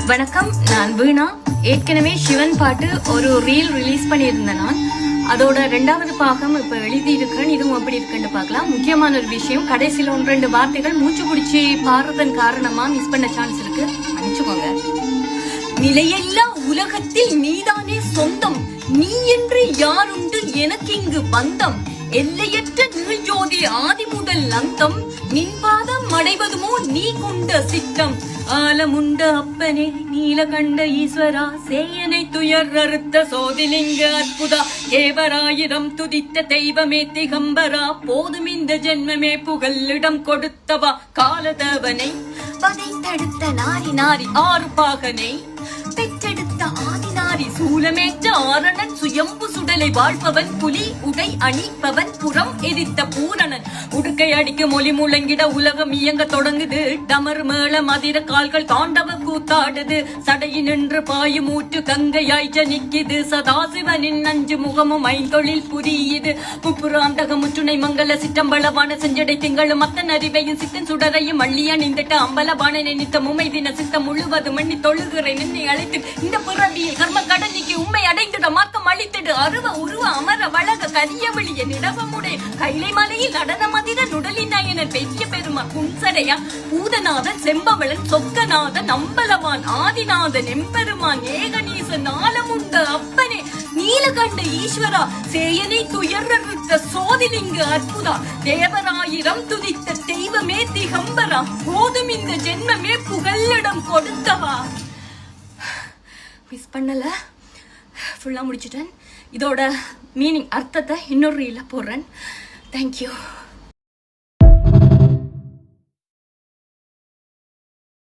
வணக்கம், நான் வீணா. ஏற்கனவே சிவன் பாட்டு ஒரு ரீல் ரிலீஸ் பண்ணியிருந்தேன். நான் அதோட 2வது பாகம் இப்ப எழுதியிருக்கிறேன். இதுவும் எப்படி இருக்குன்னு பார்க்கலாம். முக்கியமான ஒரு விஷயம், கடைசியில் 1-2 வார்த்தைகள் மூச்சு பிடிச்சி பாடுறதன் காரணமா மிஸ் பண்ண சான்ஸ் இருக்கு, மன்னிச்சுக்கோங்க. நிலையெல்லா உலகத்தில் நீதானே சொந்தம், நீ என்று யாருண்டு எனக்கு இங்கு பந்தம், எல்லையற்ற நீழ்ஜோதி ஆதி முதல் அந்தம், நின்பாதம் அடைவதுமோ நீ கொண்ட சித்தம், ஆலமுண்ட அப்பனே நீலகண்ட ஈஸ்வரா, சேயனை துயர் அறுத்த சோதிலிங்க அற்புதா, தேவராயிரம் துதித்த தெய்வமே திகம்பரா, போதும் இந்த ஜென்மமே புகலிடம் கொடுத்தவா, காலதவனை வதை தடுத்த நாரி நாரி ஆறு பாகனை பெற்றெடுத்த ஆதினாரி, சூலமேற்ற ஆரணன் சுயம்பு சுடலை வாழ்பவன், புலி உடை அணிப்பவன், புறம் எரித்த பூரணன், உடுக்கை அடிக்க மொழி முழங்கிட உலகம் இயங்க தொடங்குது, டமர் மேள மதிர கால்கள் தாண்டவ கூத்தாடுது, சடையில் நின்று பாயும் ஊற்று கங்கையாய் ஜனிக்குது, சதாசிவனின் 5 முகமும் 5 புரியுது, முப்புராந்தக முற்றுனை மங்கள சிற்றம்பளவான செஞ்சடை திங்களும் மத்தன் அறிவையும் சித்தன் சுடரையும் அள்ளி அணிந்திட்ட அம்பலவான நினைத்த முமை தின சித்தம் முழுவதும் எண்ணி தொழுகிறேன் நின்னை அழைத்து, இந்த பிறவியில் கர்ம கடனிக்கு உண்மை அடைந்திட மார்க்கம் அளித்திடு, அருவ உருவ அமர வழக கரிய வெளிய நிடவமுடே, கைலை மலையில் நடன மதிர நுடலின் நயனன் பெரிய பெருமா குன்சடையா, பூதநாதன் செம்பவளன் சொக்கநாதன் அம்பலவான் ஆதிநாதன் எம்பெருமான் ஏகநீசன் ஆலமுண்ட அப்பனே நீலகண்ட ஈஸ்வரா, சேயனை துயர்த்த சோதிலிங்க அற்புதா, தேவராயிரம் துதித்த தெய்வமே திகம்பரா, போதும் இந்த ஜென்மமே புகலிடம் கொடுத்தவா. மிஸ் பண்ணல, ஃபுல்லா முடிச்சிட்டேன். இதோட மீனிங் அர்த்தத்தை இன்னொரு ரீல போடுறேன். தேங்க்யூ.